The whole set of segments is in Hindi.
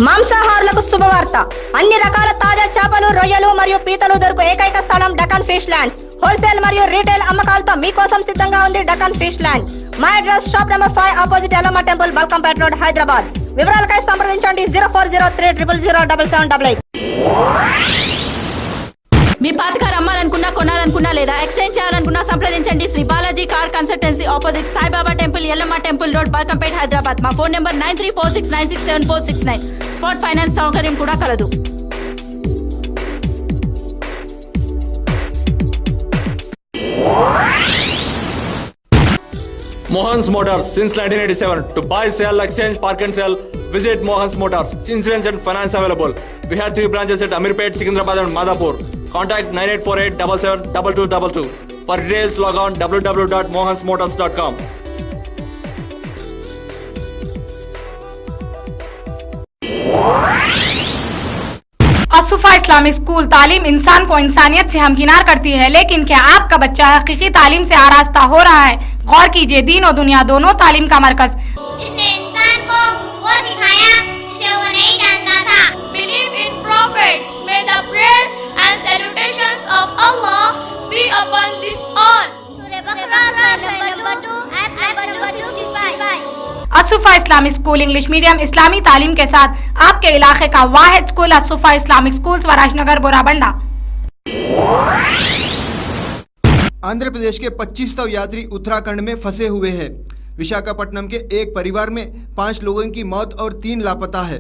మాంసాహారులకు శుభవార్త అన్ని రకాల తాజా చేపలు రొయ్యలు మరియు పీతలు దొరుకు ఏకైక స్థలం డకన్ ఫిష్ ల్యాండ్స్ హోల్సేల్ మరియు రీటైల్ అమ్మకాలతో మీకోసం సిద్ధంగా ఉంది డకన్ ఫిష్ ల్యాండ్ మా address shop number 5 opposite Yellamma temple Balkampet road Hyderabad వివరాలకై సంప్రదించండి 0403007788 మీ పాత కార్ అమ్మాలనుకున్నా కొనాలనుకున్నా లేదా ఎక్స్చేంజ్ చేయాలనుకున్నా సంప్రదించండి Shri Balaji car consultancy opposite Saibaba temple Yellamma temple road Balkampet Hyderabad మా ఫోన్ నెంబర్ 9346967469 స్పాట్ ఫైనాన్స్ సౌకర్యం కూడా కలదు. Mohan's Motors since 1987 to buy, sell, exchange, park and sell. Visit Mohan's Motors. Insurance and finance available. We have 3 branches at Amirpet, Secunderabad and Madhapur. Contact 9848772222. For details log on www.mohansmotors.com. Asufa Islamic school तालीम इंसान को इंसानियत से हमकिनार करती है, लेकिन क्या आपका बच्चा हकीकी तालीम से आरास्ता हो रहा है? गौर कीजिए, दीन और दुनिया दोनों तालीम का मरकज जिसने इंसान को वो सिखाया जिसे वो नहीं जानता था. Believe in prophets. May the prayer and salutations of Allah be upon this all. सूरह बकरा number 2 ayat number 255. Asufa Islamic school English medium इस्लामी तालीम के साथ आपके इलाके का वाहिद school Asufa Islamic school Swarajnagar Borabanda. Andhra Pradesh के 2500 यात्री उत्तराखंड में फंसे हुए हैं. विशाखापट्टनम के एक परिवार में 5 लोगों की मौत और 3 लापता है.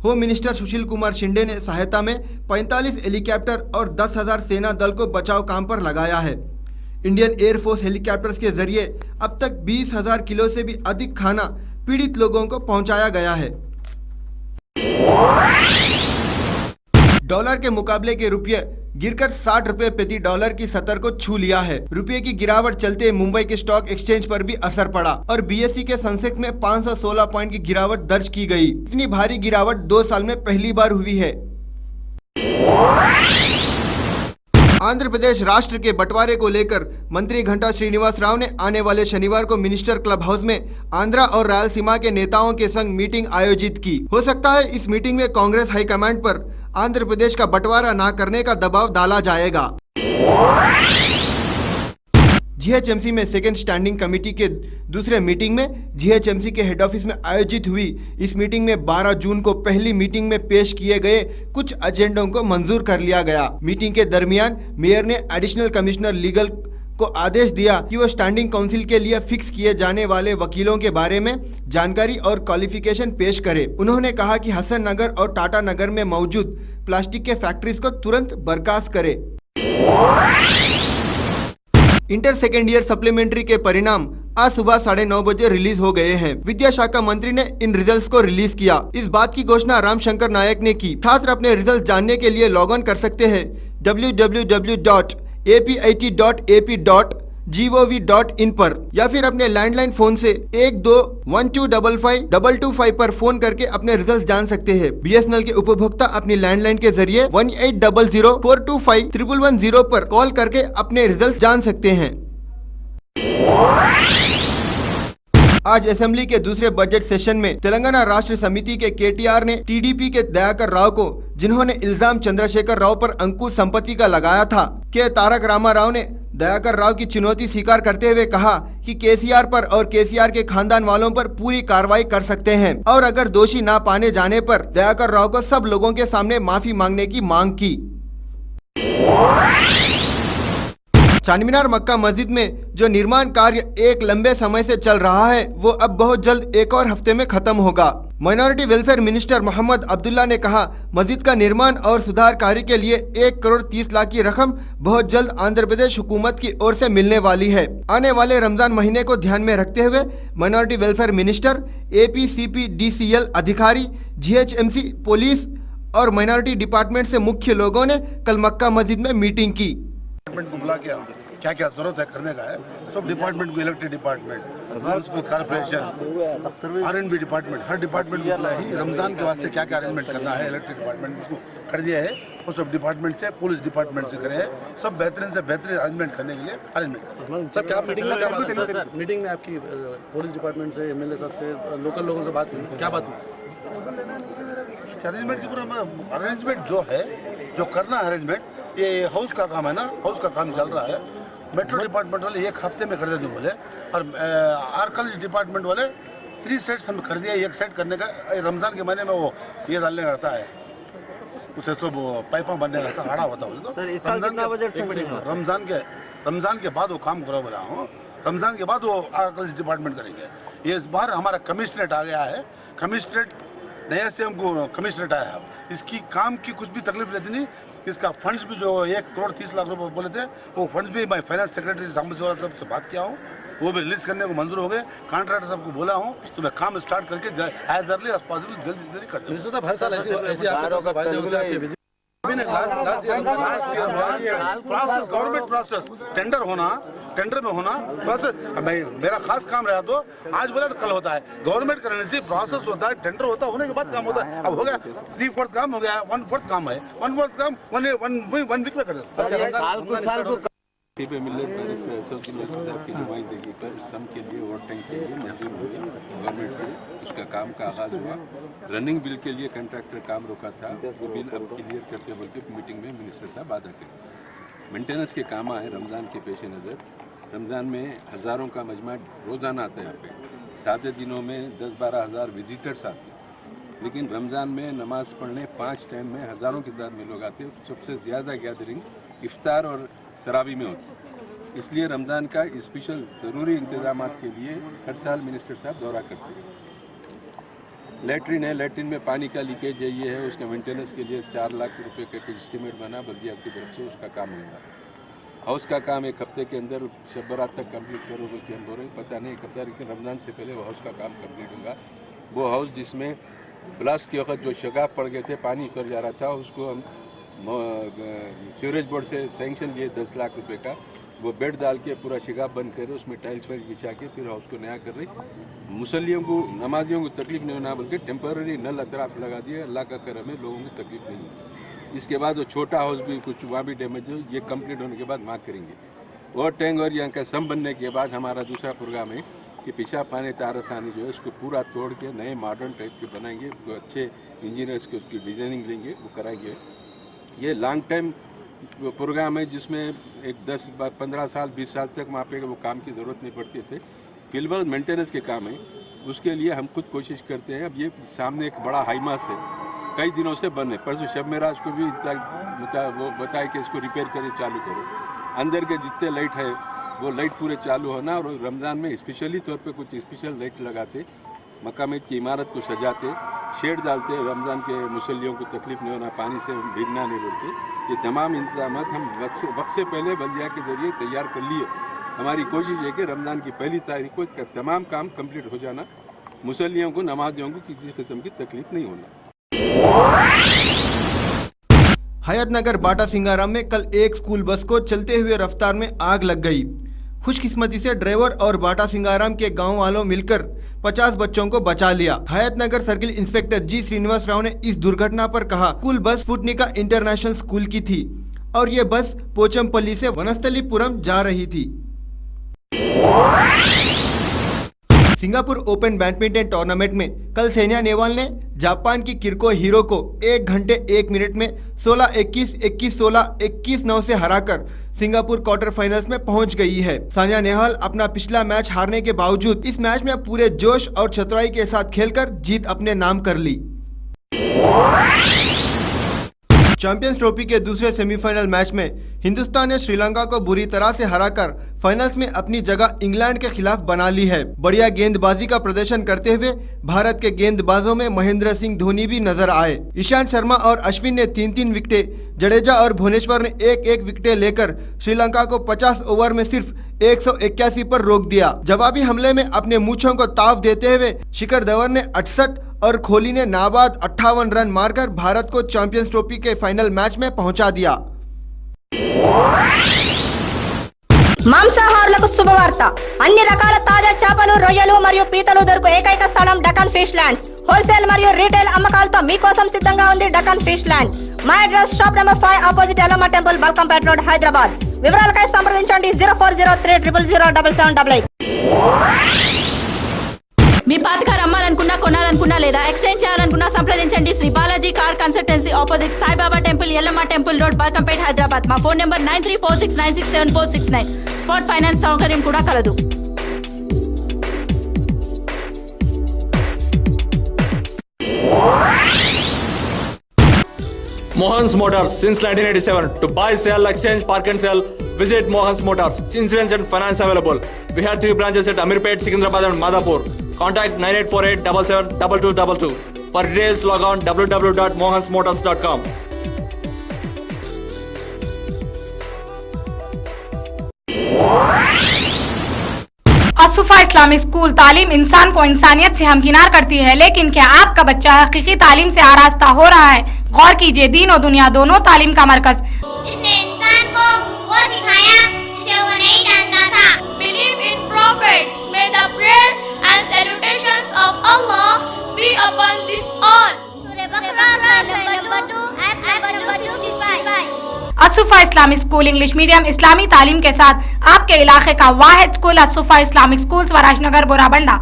होम मिनिस्टर सुशील कुमार शिंदे ने सहायता में 45 हेलीकॉप्टर और 10,000 सेना दल को बचाव काम पर लगाया है. इंडियन एयरफोर्स हेलीकॉप्टर्स के जरिए अब तक 20,000 किलो से भी अधिक खाना पीड़ित लोगों को पहुंचाया गया है. डॉलर के मुकाबले के रुपये गिरकर 60 रुपये प्रति डॉलर की सतर को छू लिया है. रुपये की गिरावट चलते मुंबई के स्टॉक एक्सचेंज पर भी असर पड़ा और बीएसई के सेंसेक्स में 516 पॉइंट की गिरावट दर्ज की गई. इतनी भारी गिरावट 2 साल में पहली बार हुई है. आंध्र प्रदेश राष्ट्र के बंटवारे को लेकर मंत्री घंटा श्रीनिवास राव ने आने वाले शनिवार को मिनिस्टर क्लब हाउस में आंध्रा और रायलसीमा के नेताओं के संग मीटिंग आयोजित की. हो सकता है इस मीटिंग में कांग्रेस हाईकमांड पर आंध्र प्रदेश का बंटवारा न करने का दबाव डाला जाएगा. जीएचएमसी में सेकेंड स्टैंडिंग कमेटी के दूसरे मीटिंग में जीएचएमसी के हेड ऑफिस में आयोजित हुई. इस मीटिंग में 12 जून को पहली मीटिंग में पेश किए गए कुछ एजेंडों को मंजूर कर लिया गया. मीटिंग के दरमियान मेयर ने एडिशनल कमिश्नर लीगल को आदेश दिया कि वो स्टैंडिंग काउंसिल के लिए फिक्स किए जाने वाले वकीलों के बारे में जानकारी और क्वालिफिकेशन पेश करे. उन्होंने कहा कि हसन नगर और टाटा नगर में मौजूद प्लास्टिक के फैक्ट्रीज को तुरंत बर्खास्त करे. इंटर सेकेंड ईयर सप्लीमेंट्री के परिणाम आज सुबह 9:30 बजे रिलीज हो गए हैं. विद्या शाखा मंत्री ने इन रिजल्ट्स को रिलीज किया. इस बात की घोषणा रामशंकर नायक ने की. छात्र अपने रिजल्ट जानने के लिए लॉग ऑन कर सकते हैं www.apit.ap.gov.in पर या फिर अपने लैंडलाइन फोन से 121255 पर फोन करके अपने रिजल्ट जान सकते हैं. बीएसएनएल के उपभोक्ता अपनी लैंडलाइन के जरिए 1800425110 पर कॉल करके अपने रिजल्ट जान सकते हैं. आज असेंबली के दूसरे बजट सेशन में तेलंगाना राष्ट्र समिति के केटीआर ने टीडीपी के दयाकर राव को, जिन्होंने इल्जाम चंद्रशेखर राव पर अंकुश संपत्ति का लगाया था, के तारक रामाराव ने दयाकर राव की चुनौती स्वीकार करते हुए कहा कि केसीआर पर और केसीआर के खानदान वालों पर पूरी कार्रवाई कर सकते हैं और अगर दोषी ना पाने जाने पर दयाकर राव को सब लोगों के सामने माफी मांगने की मांग की. चांदमीनार मक्का मस्जिद में जो निर्माण कार्य एक लंबे समय से चल रहा है वो अब बहुत जल्द एक और हफ्ते में खत्म होगा. Minority welfare minister Mohammed Abdullah ने कहा मस्जिद का निर्माण और सुधार कार्य के लिए 1,30,00,000 की रकम बहुत जल्द आंध्र प्रदेश हुकूमत की ओर से मिलने वाली है. आने वाले रमजान महीने को ध्यान में रखते हुए माइनॉरिटी वेलफेयर मिनिस्टर, APCPDCL अधिकारी, GHMC पुलिस और माइनॉरिटी डिपार्टमेंट से मुख्य लोगों ने कल मक्का मस्जिद में मीटिंग की. डिपार्टमेंट को बुला के क्या क्या जरूरत है करने का है सब डिपार्टमेंट को, electric department, municipal corporation, R&B department, हर डिपार्टमेंट को बुला ही रमजान के वास्ते क्या क्या अरेंजमेंट करना है इलेक्ट्रिक डिपार्टमेंट को कर दिया है. वो सब डिपार्टमेंट से, पुलिस डिपार्टमेंट से करे हैं, सब बेहतरीन से बेहतरीन अरेंजमेंट करने के लिए अरेंजमेंट करें. सर क्या मीटिंग में आपकी पुलिस डिपार्टमेंट से, MLA साहब से, लोकल लोगों से बात हुई, क्या बात हुई? अरेंजमेंट की पूरा अरेंजमेंट जो है, जो करना अरेंजमेंट, ये हाउस का काम है ना, हाउस का काम चल रहा है। मेट्रो डिपार्टमेंट वाले 1 हफ्ते में कर देने बोले, और आर्कियोलॉजी डिपार्टमेंट वाले 3 सेट्स हम कर दिया। 1 सेट करने का रमजान के महीने में वो ये डालने रहता है, उसे सब पाइपा बनने रहता है, आड़ा होता है। तो रमजान के बाद वो काम करो बोला हूँ, रमजान के बाद वो आर्कियोलॉजी डिपार्टमेंट करेंगे। ये इस बार हमारा कमिश्नरेट आ गया है, कमिश्नरेट नया से हमको कमिश्नरेट आया है। इसकी काम की कुछ भी तकलीफ रहती नहीं। इसका फंड्स भी जो 1 करोड़ 30 लाख रुपए बोले थे, वो फंड्स भी मैं फाइनेंस सेक्रेटरी साहब से बात किया हूँ, वो भी रिलीज करने को मंजूर हो गए। कॉन्ट्रैक्टर साहब को बोला हूँ तो मैं काम स्टार्ट करके एज अर्ली एज पॉसिबल जल्दी से जल्दी कर दूँ। मिनिस्टर साहब हर साल ऐसी आपके वादे हो गए आपके visit last year process, government process, tender होना, टेंडर में होना प्रोसेस। मेरा खास काम रहा तो आज बोला तो कल होता है। गवर्नमेंट करने से प्रोसेस होता है, टेंडर होता है, होने के बाद काम होता है। अब हो गया 3/4 काम हो गया, 1/4 काम है, 1/4 काम 1 वीक में करें। पे मिलत साहब की नुमाइंदगी पर सम के लिए वोट टैंक के लिए मंजूर हुई गवर्नमेंट से। उसका काम का आगाज हुआ। रनिंग बिल के लिए कंट्रैक्टर काम रोका था, वो बिल अब क्लियर करते बल्कि मीटिंग में मिनिस्टर साहब वादा करेंगे। मेंटेनेंस के काम आए रमज़ान के पेश नज़र। रमज़ान में हज़ारों का मजमा रोज़ाना आता है यहाँ पे। सादे दिनों में 10-12 हज़ार विजिटर्स आते हैं, लेकिन रमज़ान में नमाज़ पढ़ने 5 टाइम में हज़ारों की तादाद में लोग आते हैं। सबसे ज़्यादा गैदरिंग इफ्तार और तरावी में होती है। इसलिए रमज़ान का स्पेशल ज़रूरी इंतजाम के लिए हर साल मिनिस्टर साहब दौरा करते हैं। लेटरिन है, लेटरिन में पानी का लीकेज है, ये है, उसके मेंटेनेंस के लिए 4 लाख रुपए का कुछ एस्टीमेट बना बल्दियात की तरफ से, उसका काम होगा। हाउस का काम 1 हफ्ते के अंदर शब बारात तक कंप्लीट करो बोलते हम बोल रहे हैं, पता नहीं 1 हफ्ता, लेकिन रमज़ान से पहले वो हाउस का काम कंप्लीट होगा। वो हाउस जिसमें ब्लास्ट के वक्त जो शगाफ पड़ गए थे, पानी उतर जा रहा था, उसको हम सीवरेज बोर्ड से सैंक्शन लिए 10 लाख रुपए का। वो बेड डाल के पूरा शिगाफ बंद करे, उसमें टाइल्स वाइल्स बिछा के फिर हाउस को नया कर रही। मुसल्लियों को, नमाजियों को तकलीफ नहीं होना बल्कि टेम्पररी नल अतराफ लगा दिया। अल्लाह का करम है, लोगों को तकलीफ नहीं है। इसके बाद वो छोटा हाउस भी कुछ वहाँ भी डैमेज हो, ये कंप्लीट होने के बाद मार्क करेंगे। और टैंक और यहाँ का सम बनने के बाद हमारा दूसरा प्रोग्राम है कि पेशाब पानी तारखानी जो है उसको पूरा तोड़ के नए मॉडर्न टाइप के बनाएंगे। अच्छे इंजीनियर्स के उसकी डिज़ाइनिंग लेंगे, वो कराएंगे। ये लॉन्ग टाइम प्रोग्राम है जिसमें एक 10-15 साल 20 साल तक वहाँ पे वो काम की ज़रूरत नहीं पड़ती थी। फिलहाल मेंटेनेंस के काम है, उसके लिए हम खुद कोशिश करते हैं। अब ये सामने एक बड़ा हाईमास है, कई दिनों से बंद है। परसों शब मेराज को भी वो बताए कि इसको रिपेयर करें, चालू करो। अंदर के जितने लाइट है वो लाइट पूरे चालू होना, और रमज़ान में स्पेशली तौर पे कुछ स्पेशल लाइट लगाते, मकाम की इमारत को सजाते, शेड डालते, रमज़ान के मुसल्लियों को तकलीफ नहीं होना, पानी से भीगना नहीं पड़ते। ये तमाम इंतजाम हम वक्त से पहले बल्दिया के जरिए तैयार कर लिए। हमारी कोशिश है कि रमज़ान की 1 तारीख को तमाम काम कंप्लीट हो जाना, मुसल्लियों को, नमाजियों को किसी किस्म की तकलीफ नहीं होना। हयातनगर बाटा सिंगाराम में कल एक स्कूल बस को चलते हुए रफ्तार में आग लग गई। खुशकिस्मती से ड्राइवर और बाटा सिंगाराम के गांव वालों मिलकर 50 बच्चों को बचा लिया। हयातनगर सर्किल इंस्पेक्टर जी श्रीनिवास राव ने इस दुर्घटना पर कहा, स्कूल बस स्पुतनिका इंटरनेशनल स्कूल की थी और ये बस पोचमपल्ली से वनस्थलीपुरम जा रही थी। सिंगापुर ओपन बैडमिंटन टूर्नामेंट में कल साइना नेहवाल ने जापान की किर्को हीरो को 1 घंटे 1 मिनट में 16-21, 21-16, 21-9 से हराकर सिंगापुर क्वार्टर फाइनल्स में पहुंच गई है। सानिया नेहवाल अपना पिछला मैच हारने के बावजूद इस मैच में पूरे जोश और चतुराई के साथ खेलकर जीत अपने नाम कर ली। चैंपियंस ट्रॉफी के दूसरे सेमीफाइनल मैच में हिंदुस्तान ने श्रीलंका को बुरी तरह से हराकर फाइनल्स में अपनी जगह इंग्लैंड के खिलाफ बना ली है। बढ़िया गेंदबाजी का प्रदर्शन करते हुए भारत के गेंदबाजों में महेंद्र सिंह धोनी भी नजर आए। ईशांत शर्मा और अश्विन ने 3-3 विकेटें, जडेजा और भुवनेश्वर ने 1-1 विकेटें लेकर श्रीलंका को 50 ओवर में सिर्फ 181 पर रोक दिया। जवाबी हमले में अपने मूंछों को ताव देते हुए शिखर धवन ने 68 और कोहली ने नाबाद 58 रन मारकर भारत को चैंपियंस ट्रॉफी के फाइनल मैच में पहुंचा दिया। మాంసాహారులకు శుభవార్త, అన్ని రకాల తాజా చేపలు, రొయ్యలు మరియు పీతలు దొరుకు ఏకైక స్థలం డకన్ ఫిష్ ల్యాండ్స్. హోల్సేల్ మరియు రీటైల్ అమ్మకాలతో మీకోసం సిద్ధంగా ఉంది డకన్ ఫిష్ ల్యాండ్. మా address shop number 5 opposite Yellamma temple, Balkampet road, Hyderabad. వివరాలకై సంప్రదించండి 0403 000 7788. మీ పాతకారు అమ్మాలనుకున్నా కొనాలనుకున్నా లేదా ఎక్స్చేంజ్ చేయాలనుకున్నా సంప్రదించండి Shri Balaji car consultancy opposite Saibaba temple Yellamma temple road Balkampet Hyderabad మా ఫోన్ నెంబర్ 9346967469 స్పాట్ ఫైనాన్స్ సౌకర్యం కూడా కలదు. Mohan's Motors since 1987. To buy, sell, exchange, park and sell, visit Mohan's Motors. Insurance and finance available. We have 3 branches at Amirpet, Secunderabad and Madhapur. Contact 9848772222. For details, log on www.mohansmotors.com. Asufa Islamic school तालीम इंसान को इंसानियत से हमकिनार करती है, लेकिन क्या आपका बच्चा हकीकी तालीम से आरास्ता हो रहा है? गौर कीजिए, दीन और दुनिया दोनों तालीम का मरकज, जिसने इंसान को वो सिखाया जिसे वो नहीं जानता था. Believe in prophets. May the prayer and salutations of Allah be upon this all. Surah Baqarah number 2 ayat number 255. Asufa Islamic school English medium इस्लामी तालीम के साथ आपके इलाके का वाहिद school Asufa Islamic school Swarajnagar Borabanda.